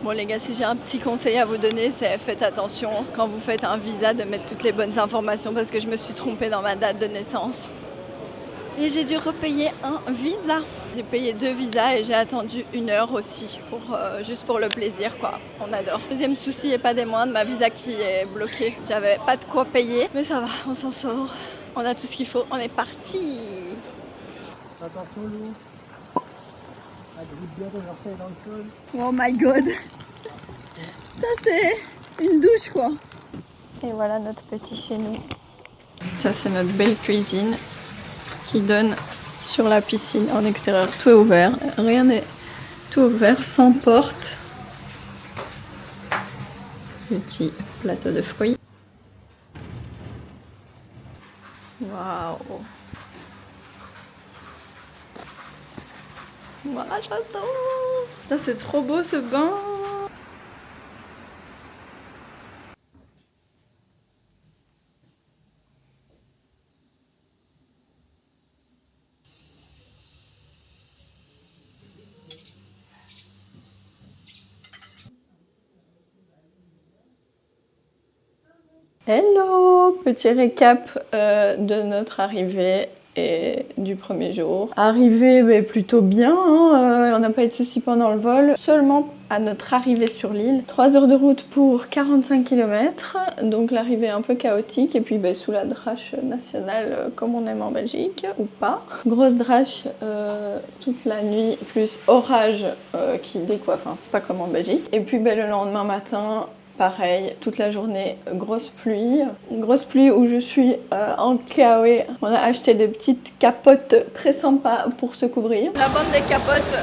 Bon les gars, si j'ai un petit conseil à vous donner, c'est faites attention quand vous faites un visa de mettre toutes les bonnes informations parce que je me suis trompée dans ma date de naissance. Et j'ai dû repayer un visa. J'ai payé 2 visas et j'ai attendu 1 heure aussi, juste pour le plaisir quoi, on adore. Deuxième souci et pas des moindres, ma visa qui est bloquée. J'avais pas de quoi payer, mais ça va, on s'en sort. On a tout ce qu'il faut, on est parti. Attention Lou. Oh my god. Ça c'est une douche quoi. Et voilà notre petit chez nous. Ça c'est notre belle cuisine qui donne sur la piscine en extérieur. Tout est ouvert, rien n'est tout ouvert, sans porte. Petit plateau de fruits. Waouh. Waouh, j'adore. Ça c'est trop beau ce bain. Hello! Petit récap de notre arrivée et du premier jour. Arrivée mais plutôt bien, hein, on n'a pas eu de soucis pendant le vol. Seulement à notre arrivée sur l'île, 3 heures de route pour 45 km. Donc l'arrivée un peu chaotique et puis sous la drache nationale comme on aime en Belgique ou pas. Grosse drache toute la nuit plus orage qui décoiffe, enfin c'est pas comme en Belgique. Et puis le lendemain matin, pareil, toute la journée, grosse pluie. Une grosse pluie où je suis en kawaii. On a acheté des petites capotes très sympas pour se couvrir. La bande des capotes.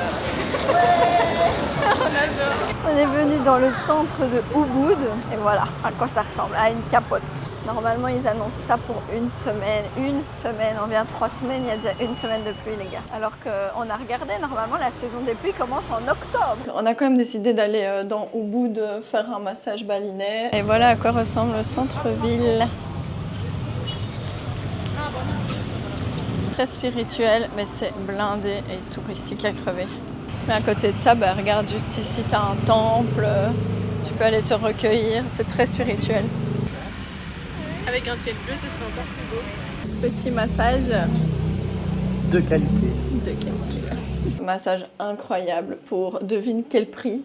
On adore. On est venu dans le centre de Ubud et voilà à quoi ça ressemble, à une capote. Normalement ils annoncent ça pour une semaine. On vient 3 semaines, il y a déjà 1 semaine de pluie les gars. Alors qu'on a regardé, normalement la saison des pluies commence en octobre. On a quand même décidé d'aller dans Ubud faire un massage balinais. Et voilà à quoi ressemble le centre-ville. Très spirituel mais c'est blindé et touristique à crever. Mais à côté de ça, regarde juste ici, tu as un temple, tu peux aller te recueillir, c'est très spirituel. Avec un ciel bleu, ce serait encore plus beau. Petit massage de qualité. Massage incroyable pour, devine quel prix,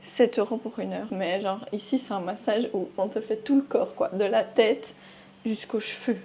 7 € pour 1 heure. Mais genre ici c'est un massage où on te fait tout le corps quoi, de la tête jusqu'aux cheveux,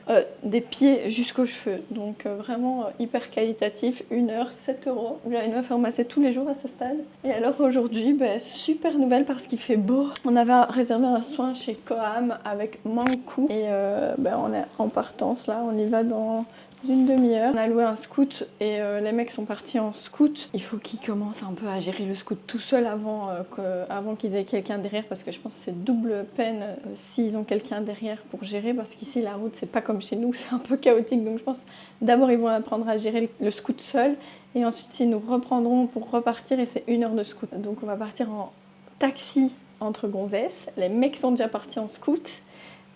des pieds jusqu'aux cheveux, donc vraiment hyper qualitatif. 1 heure, 7 €. J'avais me faire masser tous les jours à ce stade. Et alors aujourd'hui, super nouvelle parce qu'il fait beau. On avait réservé un soin chez Coam avec Mankou et on est en partance là, on y va dans une demi-heure. On a loué un scoot et les mecs sont partis en scoot. Il faut qu'ils commencent un peu à gérer le scoot tout seul avant qu'ils aient quelqu'un derrière, parce que je pense que c'est double peine s'ils ont quelqu'un derrière pour gérer, parce qu'ici la route c'est pas comme chez nous, c'est un peu chaotique. Donc je pense d'abord ils vont apprendre à gérer le scoot seul et ensuite ils nous reprendront pour repartir et c'est 1 heure de scoot. Donc on va partir en taxi entre gonzesses. Les mecs sont déjà partis en scoot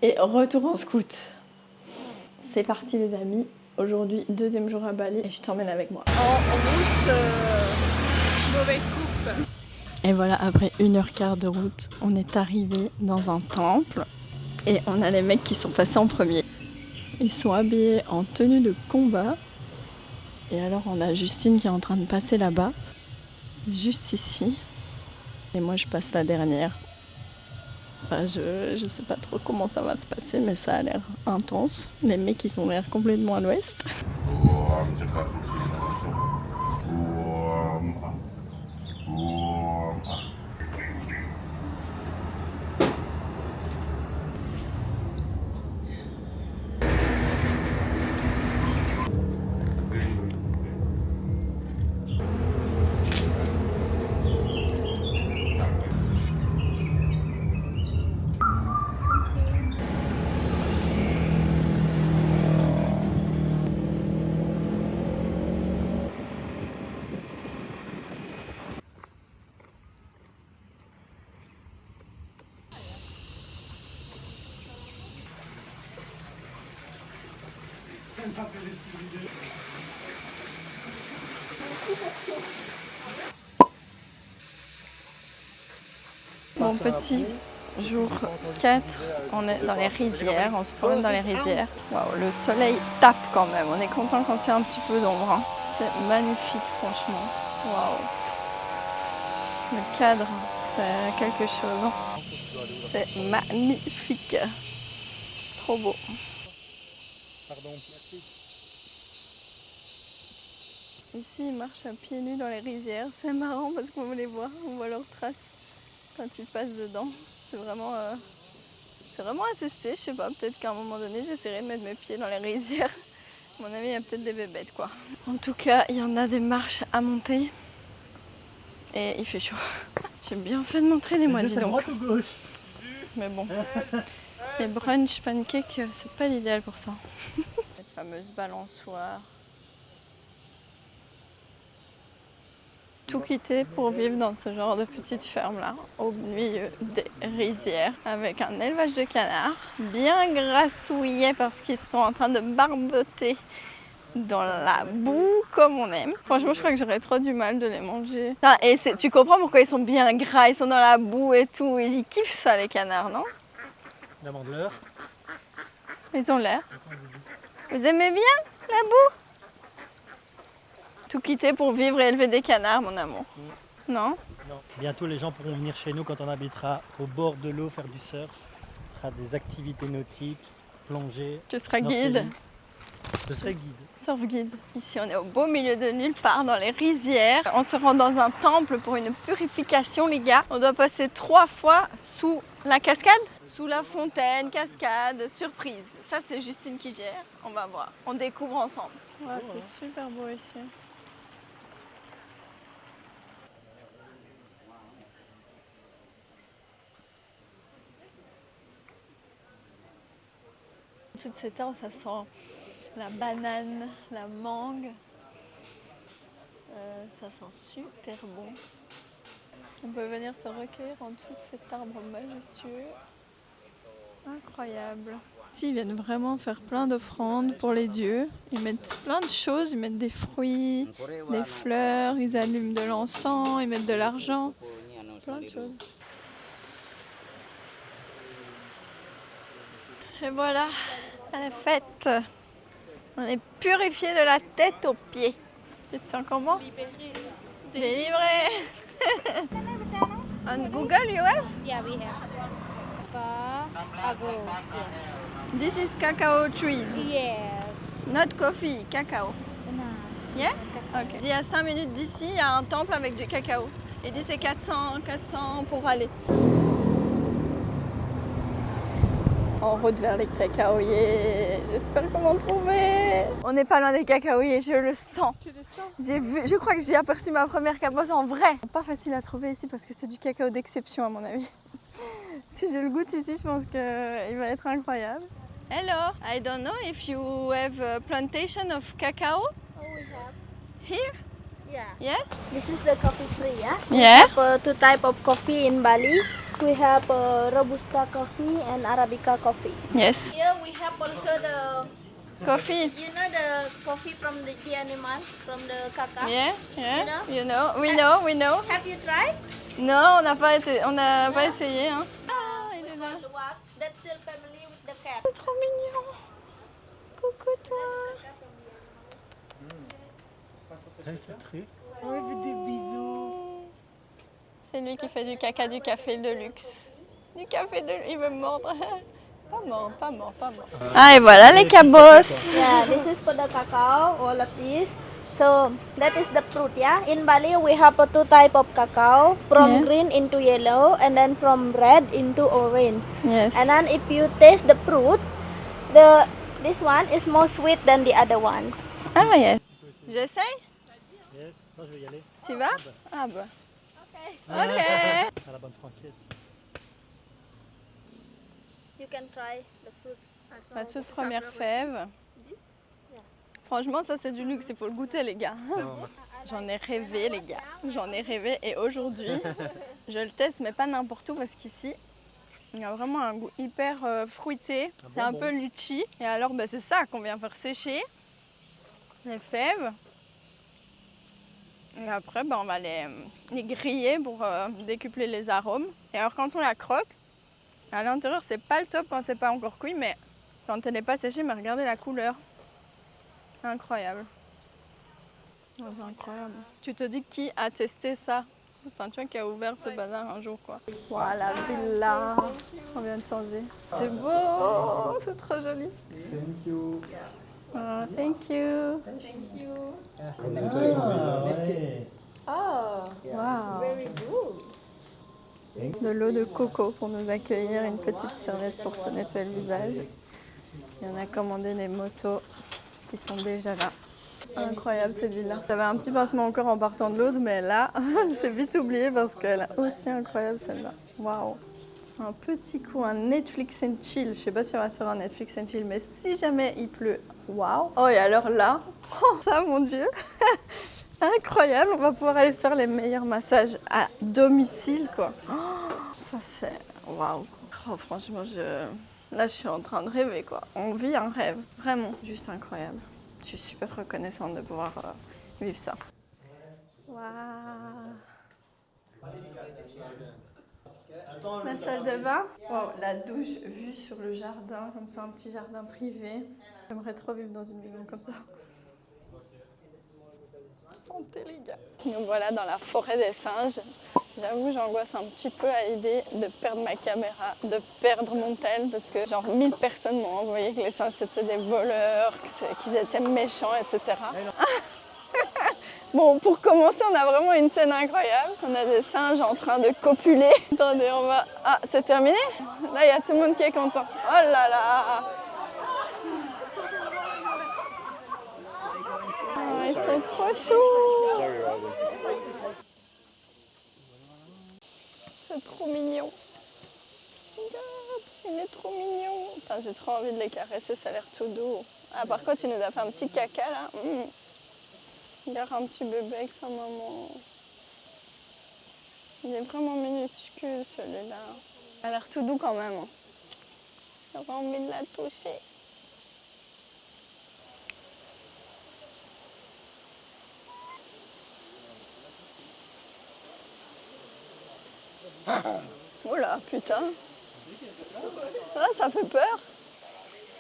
et retour en scoot. C'est parti les amis. Aujourd'hui, 2e jour à Bali et je t'emmène avec moi. En route, mauvaise coupe. Et voilà, après 1h15 de route, on est arrivé dans un temple et on a les mecs qui sont passés en premier. Ils sont habillés en tenue de combat. Et alors on a Justine qui est en train de passer là-bas, juste ici. Et moi je passe la dernière. Je sais pas trop comment ça va se passer, mais ça a l'air intense. Les mecs ils ont l'air complètement à l'ouest. Bon, petit jour 4, on est dans les rizières, on se promène dans les rizières. Waouh, le soleil tape quand même, on est content quand il y a un petit peu d'ombre. Hein. C'est magnifique franchement. Waouh. Le cadre, c'est quelque chose. Hein. C'est magnifique. Trop beau. Pardon. Ici, ils marchent à pieds nus dans les rizières. C'est marrant parce qu'on les voit, on voit leurs traces quand ils passent dedans. C'est vraiment à tester. Je sais pas, peut-être qu'à un moment donné, j'essaierai de mettre mes pieds dans les rizières. À mon avis, il y a peut-être des bébêtes, quoi. En tout cas, il y en a des marches à monter. Et il fait chaud. J'ai bien fait de m'entraîner, moi, dis donc. Droite ou gauche? Mais bon, les brunch pancakes, c'est pas l'idéal pour ça. Cette fameuse balançoire. Tout quitter pour vivre dans ce genre de petite ferme là, au milieu des rizières, avec un élevage de canards, bien grassouillés parce qu'ils sont en train de barboter dans la boue comme on aime. Franchement, je crois que j'aurais trop du mal de les manger. Ah, et tu comprends pourquoi ils sont bien gras, ils sont dans la boue et tout, ils kiffent ça les canards, non? Demande-leur. Ils ont l'air. Vous aimez bien la boue? Tout quitter pour vivre et élever des canards, mon amour. Non? Non. Bientôt, les gens pourront venir chez nous quand on habitera au bord de l'eau, faire du surf, faire des activités nautiques, plonger. Tu seras snorkeling. guide? Je serai guide. Surf guide. Ici, on est au beau milieu de nulle part, dans les rizières. On se rend dans un temple pour une purification, les gars. On doit passer 3 fois sous la cascade, sous la fontaine, cascade, surprise. Ça, c'est Justine qui gère. On va voir. On découvre ensemble. Ouais, c'est super beau ici. Toutes ces arbres, ça sent la banane, la mangue. Ça sent super bon. On peut venir se recueillir en dessous de cet arbre majestueux. Incroyable. Ici, ils viennent vraiment faire plein d'offrandes pour les dieux. Ils mettent plein de choses, ils mettent des fruits, des fleurs, ils allument de l'encens, ils mettent de l'argent. Plein de choses. Et voilà, à la fête. On est purifié de la tête aux pieds. Tu te sens comment? Délivré. On Google you have? Yeah, we have. Cacao, yes. This is cacao trees, Yes. not coffee, cacao. Benar. Yeah? Ok. Il y a 5 minutes d'ici, il y a un temple avec du cacao. Il dit c'est 400 pour aller. En route vers les cacaoyers. J'espère comment trouver. On n'est pas loin des cacaoyers, je le sens. Tu le sens? Je crois que j'ai aperçu ma première cabosse en vrai. Pas facile à trouver ici parce que c'est du cacao d'exception à mon avis. Si je le goûte ici, je pense qu'il va être incroyable. Hello, I don't know if you have a plantation of cacao Oh, we have. here. Yeah. Yes? This is the coffee tree, yeah? Yeah. We have 2 types of coffee in Bali. We have Robusta coffee and Arabica coffee. Yes. Here we have also the, Coffee. you know the coffee from the animal, from the caca? Yeah, yeah. You You know, we know. Have you tried? Non, on n'a pas essayé. Hein. Ah, il est là. The what? That's still family with the cat. C'est trop mignon. Coucou toi. C'est très. Ouais, des bisous. C'est lui qui fait du caca du café de luxe. Du café de luxe, il veut me mordre. Pas mort. Ah, et voilà les cabosses. Yeah, this is for the cacao, all of this. So that is the fruit, yeah. In Bali we have 2 types of cacao, from Yeah. green into yellow, and then from red into orange. Yes. And then if you taste the fruit, this one is more sweet than the other one. Ah, yes. J'essaye? Yes. Non, je vais y aller. Tu vas? Ah bah. Ok. À la bonne franquette. You can try the fruit. Ma toute première fève. Franchement, ça c'est du luxe, il faut le goûter les gars. J'en ai rêvé les gars, j'en ai rêvé et aujourd'hui, je le teste mais pas n'importe où parce qu'ici, il y a vraiment un goût hyper fruité, c'est un peu litchi. Et alors c'est ça qu'on vient faire sécher les fèves. Et après, on va les griller pour décupler les arômes. Et alors quand on la croque, à l'intérieur, c'est pas le top quand c'est pas encore cuit, mais quand elle n'est pas séchée, mais regardez la couleur. Incroyable. Oh, c'est incroyable. Tu te dis qui a testé ça? Enfin, tu vois, qui a ouvert ce bazar un jour, quoi. Voilà, la villa. On vient de changer. C'est beau, c'est trop joli. Thank you. Oh, thank you. Wow. De l'eau de coco pour nous accueillir, une petite serviette pour se nettoyer le visage. Et on a commandé des motos qui sont déjà là. Incroyable cette villa. J'avais un petit pincement encore en partant de l'autre, mais là, c'est vite oublié parce qu'elle est aussi incroyable celle-là. Waouh. Un petit coup, un Netflix and chill. Je sais pas si on va sur un Netflix and chill, mais si jamais il pleut, waouh. Oh, et alors là, oh, ça mon Dieu. Incroyable, on va pouvoir aller faire les meilleurs massages à domicile, quoi. Oh, ça c'est waouh. Oh, franchement, là je suis en train de rêver, quoi. On vit un rêve, vraiment, juste incroyable. Je suis super reconnaissante de pouvoir vivre ça. Waouh. La salle de bain. Wow, la douche vue sur le jardin, comme ça, un petit jardin privé. J'aimerais trop vivre dans une maison comme ça. Santé les gars. Nous voilà dans la forêt des singes. J'avoue, j'angoisse un petit peu à l'idée de perdre ma caméra, de perdre mon tel, parce que genre 1000 personnes m'ont envoyé que les singes c'était des voleurs, qu'ils étaient méchants, etc. Bon, pour commencer, on a vraiment une scène incroyable. On a des singes en train de copuler. Attendez, on va... Ah, c'est terminé? Là, il y a tout le monde qui est content. Oh là là! Oh, ils sont trop choux! C'est trop mignon. Regarde, il est trop mignon. Enfin, j'ai trop envie de les caresser, ça a l'air tout doux. Ah, par contre, il nous a fait un petit caca là. Regarde un petit bébé avec sa maman. Il est vraiment minuscule celui-là. Il a l'air tout doux quand même. J'aurais envie de la toucher. Oh là, putain. Ah, ça fait peur.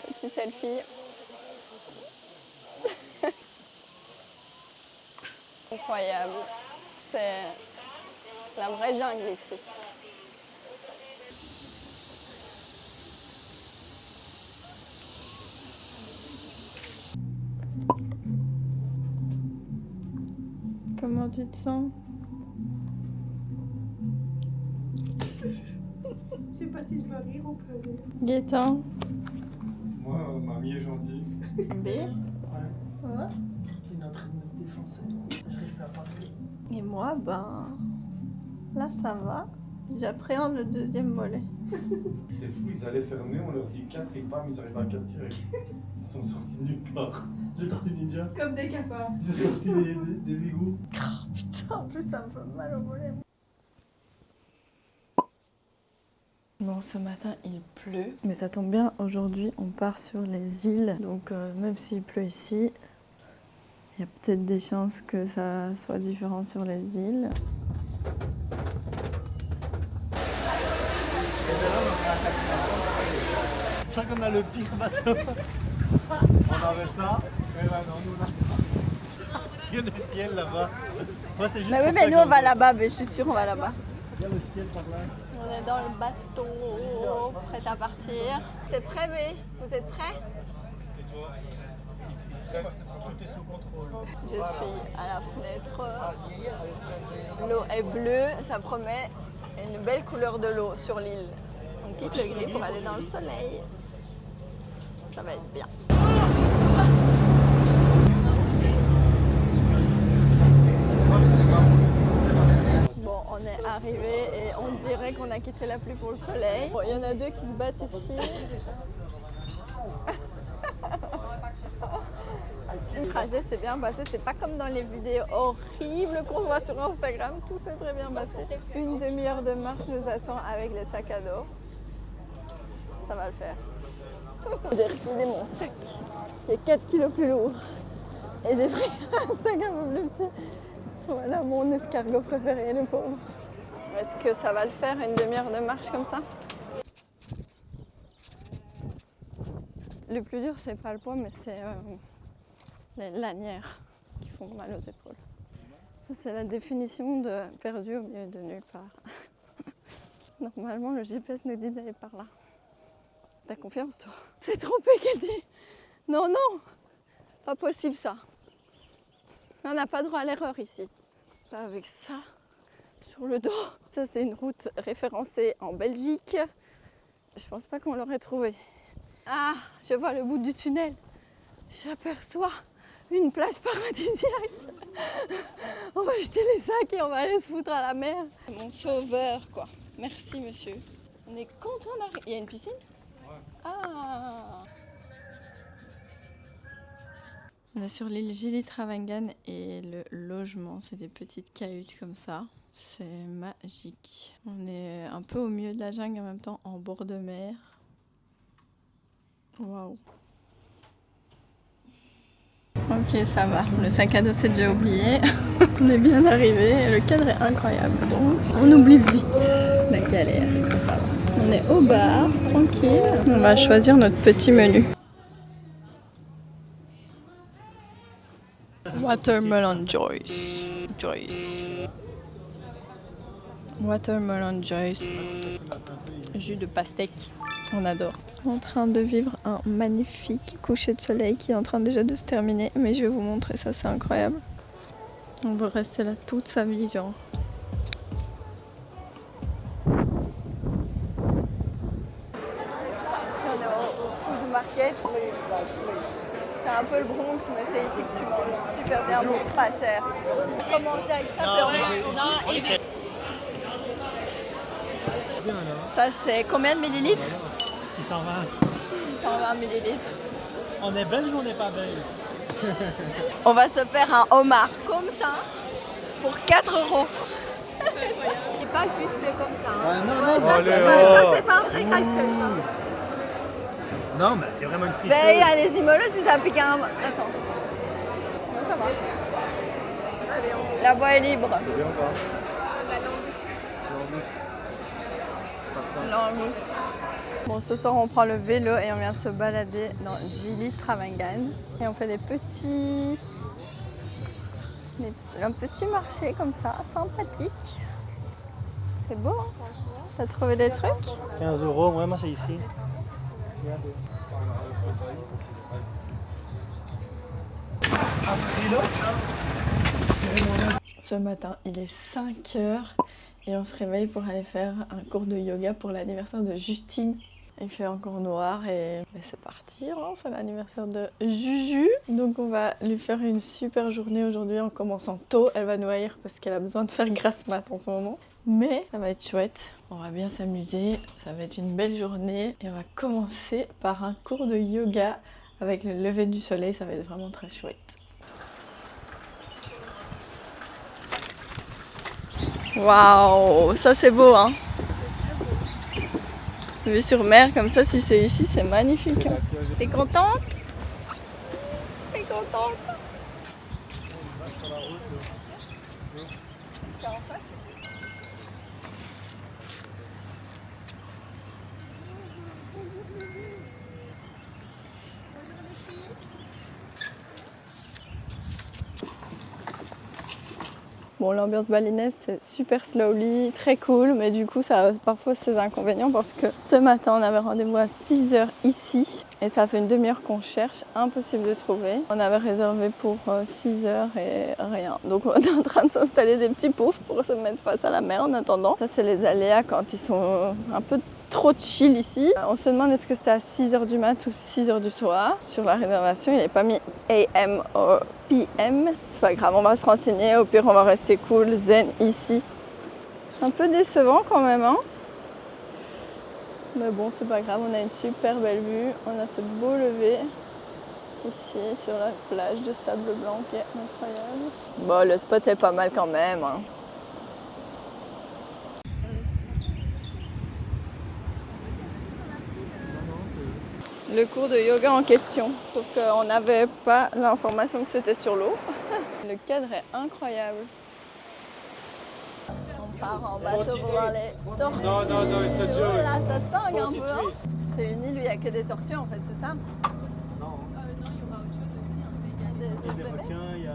Petit selfie. Incroyable. C'est la vraie jungle ici. Comment tu te sens? Je sais pas si je dois rire ou pleurer. Gaëtan. Moi, mamie est gentille. B. Ouais. Il est en train de me défoncer. J'arrive plus à parler. Et moi, là ça va. J'appréhende le deuxième mollet. C'est fou, ils allaient fermer, on leur dit 4 et bam, ils arrivent à 4 direct. Ils sont sortis de nulle part. Les tortues ninja. Comme des cafards. Ils sont sortis des égouts. En plus, ça me fait mal au mollet. Bon, ce matin, il pleut. Mais ça tombe bien, aujourd'hui, on part sur les îles. Donc, même s'il pleut ici, il y a peut-être des chances que ça soit différent sur les îles. Je crois qu'on a le pire bateau. On avait ça, mais là non, nous on a ça. Il y a le ciel là-bas. Moi, c'est juste Mais oui, pour mais ça nous, on qu'on- va là-bas. Mais je suis sûre, on va là-bas. Il y a le ciel par là. On est dans le bateau, prêt à partir. T'es prêt, B? Vous êtes prêts? Stress, tout est sous contrôle. Je suis à la fenêtre. L'eau est bleue, ça promet une belle couleur de l'eau sur l'île. On quitte le gris pour aller dans le soleil. Ça va être bien. Bon, on est arrivé et on dirait qu'on a quitté la pluie pour le soleil. Bon, il y en a deux qui se battent ici. Le trajet s'est bien passé, c'est pas comme dans les vidéos horribles qu'on voit sur Instagram, tout s'est très bien passé. Une demi-heure de marche nous attend avec les sacs à dos. Ça va le faire. J'ai refilé mon sac qui est 4 kilos plus lourd. Et j'ai pris un sac un peu plus petit. Voilà mon escargot préféré, le pauvre. Est-ce que ça va le faire une demi-heure de marche comme ça? Le plus dur, c'est pas le poids, mais c'est les lanières qui font mal aux épaules. Ça, c'est la définition de perdu au milieu de nulle part. Normalement, le GPS nous dit d'aller par là. T'as confiance, toi? C'est trompé, qu'elle dit. Non, non, pas possible ça. On n'a pas droit à l'erreur ici. Pas avec ça sur le dos. Ça, c'est une route référencée en Belgique. Je pense pas qu'on l'aurait trouvée. Ah, je vois le bout du tunnel. J'aperçois une plage paradisiaque. On va jeter les sacs et on va aller se foutre à la mer. Mon sauveur, quoi. Merci, monsieur. On est content d'arriver. Il y a une piscine? Ouais. Ah. On est sur l'île Gili Trawangan et le logement, c'est des petites cahutes comme ça. C'est magique. On est un peu au milieu de la jungle en même temps, en bord de mer. Waouh. Ok, ça va. Le sac à dos, c'est déjà oublié. On est bien arrivé. Le cadre est incroyable. Donc, on oublie vite la galère. Ça va. On est au bar, tranquille. On va choisir notre petit menu. Watermelon Joyce. Watermelon Joyce. Jus de pastèque. On adore. En train de vivre un magnifique coucher de soleil qui est en train déjà de se terminer. Mais je vais vous montrer ça, c'est incroyable. On va rester là toute sa vie, genre. Ici on est au food market. C'est un peu le Bronx, mais c'est ici que tu manges super bien pour pas cher. Commencer avec ça, ça c'est combien de millilitres? 620. 620 millilitres. On est belge ou on n'est pas belge? On va se faire un homard comme ça pour 4 €. Et pas juste comme ça. Hein. Ah, non, Ça, c'est pas un vrai cache-tête. Non, mais t'es vraiment une tricheuse. Ben, allez-y, mollo si ça pique un... Attends. Non, ça va. La voie est libre. Langouste. Bon, ce soir, on prend le vélo et on vient se balader dans Gili Trawangan. Et on fait un petit marché comme ça, sympathique. C'est beau, hein? T'as trouvé des trucs? 15 €, ouais, moi c'est ici. Ce matin, il est 5 h et on se réveille pour aller faire un cours de yoga pour l'anniversaire de Justine. Il fait encore noir et c'est parti, hein, c'est l'anniversaire de Juju. Donc on va lui faire une super journée aujourd'hui en commençant tôt. Elle va nous haïr parce qu'elle a besoin de faire grasse mat en ce moment. Mais ça va être chouette, on va bien s'amuser, ça va être une belle journée. Et on va commencer par un cours de yoga avec le lever du soleil, ça va être vraiment très chouette. Waouh, ça c'est beau, hein. Vue sur mer comme ça, si c'est ici, c'est magnifique. Hein. T'es contente? T'es contente? C'est en face. Bon, l'ambiance balinaise, c'est super slowly, très cool, mais du coup, ça a parfois ses inconvénients parce que ce matin, on avait rendez-vous à 6 h ici et ça fait une demi-heure qu'on cherche, impossible de trouver. On avait réservé pour 6 h et rien. Donc, on est en train de s'installer des petits poufs pour se mettre face à la mer en attendant. Ça, c'est les aléas quand ils sont un peu trop chill ici. On se demande est-ce que c'était à 6 h du mat ou 6 h du soir. Sur la réservation, il n'est pas mis AM ou PM. C'est pas grave, on va se renseigner. Au pire, on va rester cool, zen ici. Un peu décevant quand même, hein. Mais bon, c'est pas grave, on a une super belle vue. On a ce beau lever ici sur la plage de sable blanc qui est incroyable. Bon, le spot est pas mal quand même, hein. le cours de yoga en question. Sauf qu'on n'avait pas l'information que c'était sur l'eau. Le cadre est incroyable. On part en bateau pour voir les tortues. Non, it's a joke. Là, ça tangue un peu. Hein. C'est une île où il n'y a que des tortues en fait, c'est ça? Non. Non, il y aura autre chose aussi, hein, Des requins, il y a...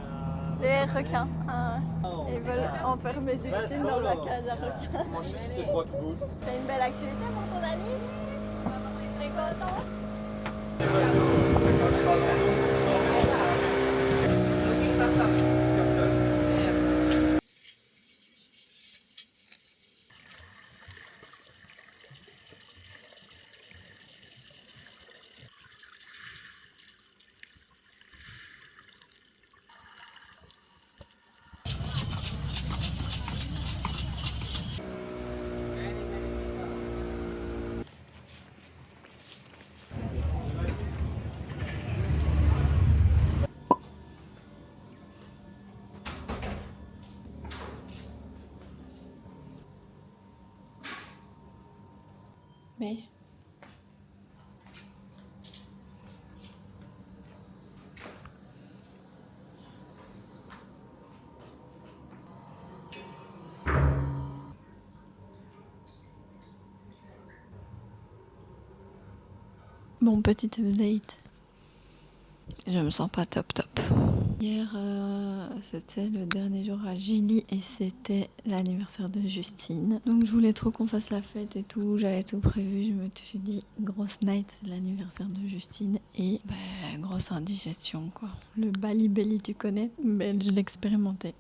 Des requins. Ah, Ah, ils veulent enfermer Justine dans la cage à requins. Moi, je sais droite ou gauche. C'est une belle activité pour ton ami. T'es contente? Mais... Bon, petite update. Je me sens pas top. Hier, c'était le dernier jour à Gilly et c'était l'anniversaire de Justine. Donc je voulais trop qu'on fasse la fête et tout, j'avais tout prévu. Je me suis dit, grosse night, c'est l'anniversaire de Justine et grosse indigestion quoi. Le Bali Belly, tu connais? Je l'ai expérimenté.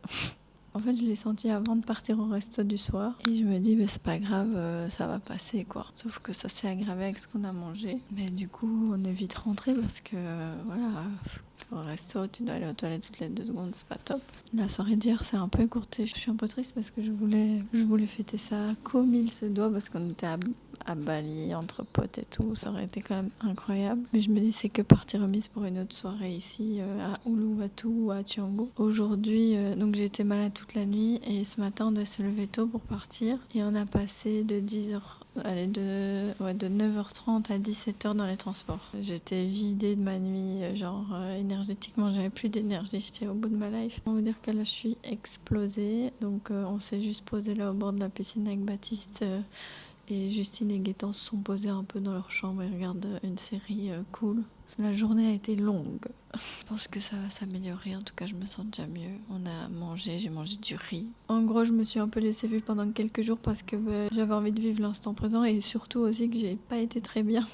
En fait, je l'ai senti avant de partir au resto du soir. Et je me dis, c'est pas grave, ça va passer, quoi. Sauf que ça s'est aggravé avec ce qu'on a mangé. Mais du coup, on est vite rentré parce que, voilà, au resto, tu dois aller aux toilettes toutes les 2 secondes, c'est pas top. La soirée d'hier, c'est un peu écourté. Je suis un peu triste parce que je voulais fêter ça comme il se doit parce qu'on était à Bali, entre potes et tout, ça aurait été quand même incroyable. Mais je me dis, c'est que partie remise pour une autre soirée ici, à Uluwatu ou à Canggu. Aujourd'hui, donc j'ai été malade toute la nuit et ce matin, on doit se lever tôt pour partir. Et on a passé de 9h30 à 17h dans les transports. J'étais vidée de ma nuit, énergétiquement, j'avais plus d'énergie, j'étais au bout de ma life. On va dire que là, je suis explosée. Donc, on s'est juste posé là au bord de la piscine avec Baptiste. Et Justine et Gaëtan se sont posés un peu dans leur chambre et regardent une série cool. La journée a été longue. Je pense que ça va s'améliorer. En tout cas, je me sens déjà mieux. J'ai mangé du riz. En gros, je me suis un peu laissée vivre pendant quelques jours parce que j'avais envie de vivre l'instant présent et surtout aussi que j'ai pas été très bien.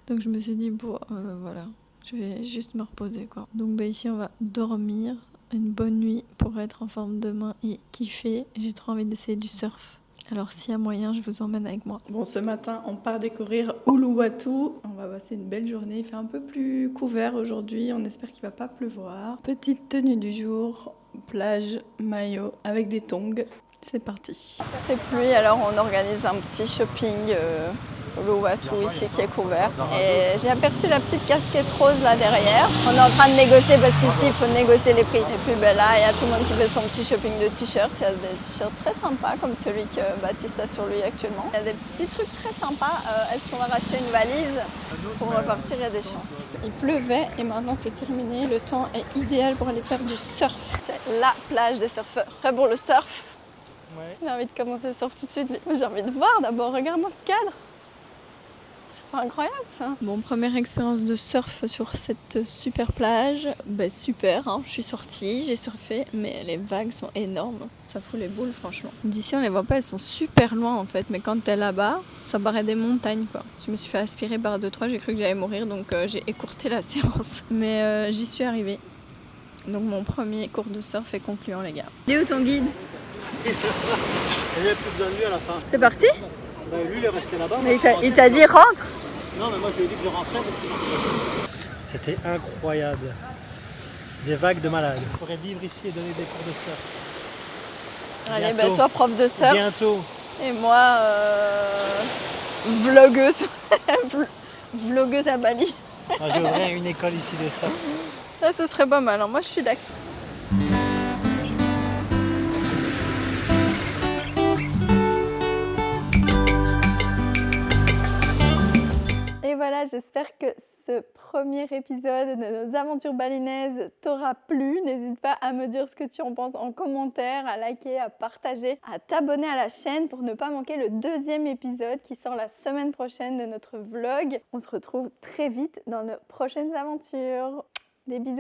Donc je me suis dit, voilà, je vais juste me reposer, quoi. Donc ici, on va dormir une bonne nuit pour être en forme demain et kiffer. J'ai trop envie d'essayer du surf. Alors s'il y a moyen, je vous emmène avec moi. Bon, ce matin, on part découvrir Uluwatu. On va passer une belle journée. Il fait un peu plus couvert aujourd'hui. On espère qu'il va pas pleuvoir. Petite tenue du jour, plage, maillot, avec des tongs. C'est parti. C'est pluie, alors on organise un petit shopping Uluwatu ici qui est couvert. Et j'ai aperçu la petite casquette rose là derrière. On est en train de négocier parce qu'ici il faut négocier les prix. Et puis là, il y a tout le monde qui fait son petit shopping de t-shirts. Il y a des t-shirts très sympas comme celui que Baptiste a sur lui actuellement. Il y a des petits trucs très sympas. Est-ce qu'on va racheter une valise pour repartir? Il y a des chances. Il pleuvait et maintenant c'est terminé. Le temps est idéal pour aller faire du surf. C'est la plage des surfeurs. Prêt pour le surf? Ouais. J'ai envie de commencer le surf tout de suite. J'ai envie de voir d'abord. Regarde-moi ce cadre. C'est pas incroyable ça. Bon, première expérience de surf sur cette super plage. Super, hein. Je suis sortie, j'ai surfé, mais les vagues sont énormes. Ça fout les boules franchement. D'ici on les voit pas, elles sont super loin en fait. Mais quand t'es là-bas, ça paraît des montagnes quoi. Je me suis fait aspirer par 2-3, j'ai cru que j'allais mourir donc j'ai écourté la séance. Mais j'y suis arrivée. Donc mon premier cours de surf est concluant les gars. Il est où ton guide? Il n'y a plus besoin de lui à la fin. C'est parti? Lui, il est resté là-bas. Mais il t'a dit rentre? Non, mais moi, je lui ai dit que je rentrais parce que... C'était incroyable. Des vagues de malades. On pourrait vivre ici et donner des cours de surf. Allez, Bientôt. toi prof de surf. Bientôt. Et moi, vlogueuse. Vlogueuse à Bali. Moi, j'ouvrais une école ici de surf. Ça, ce serait pas mal. Hein. Moi, je suis d'accord. voilà, j'espère que ce premier épisode de nos aventures balinaises t'aura plu. N'hésite pas à me dire ce que tu en penses en commentaire, à liker, à partager, à t'abonner à la chaîne pour ne pas manquer le deuxième épisode qui sort la semaine prochaine de notre vlog. On se retrouve très vite dans nos prochaines aventures. Des bisous.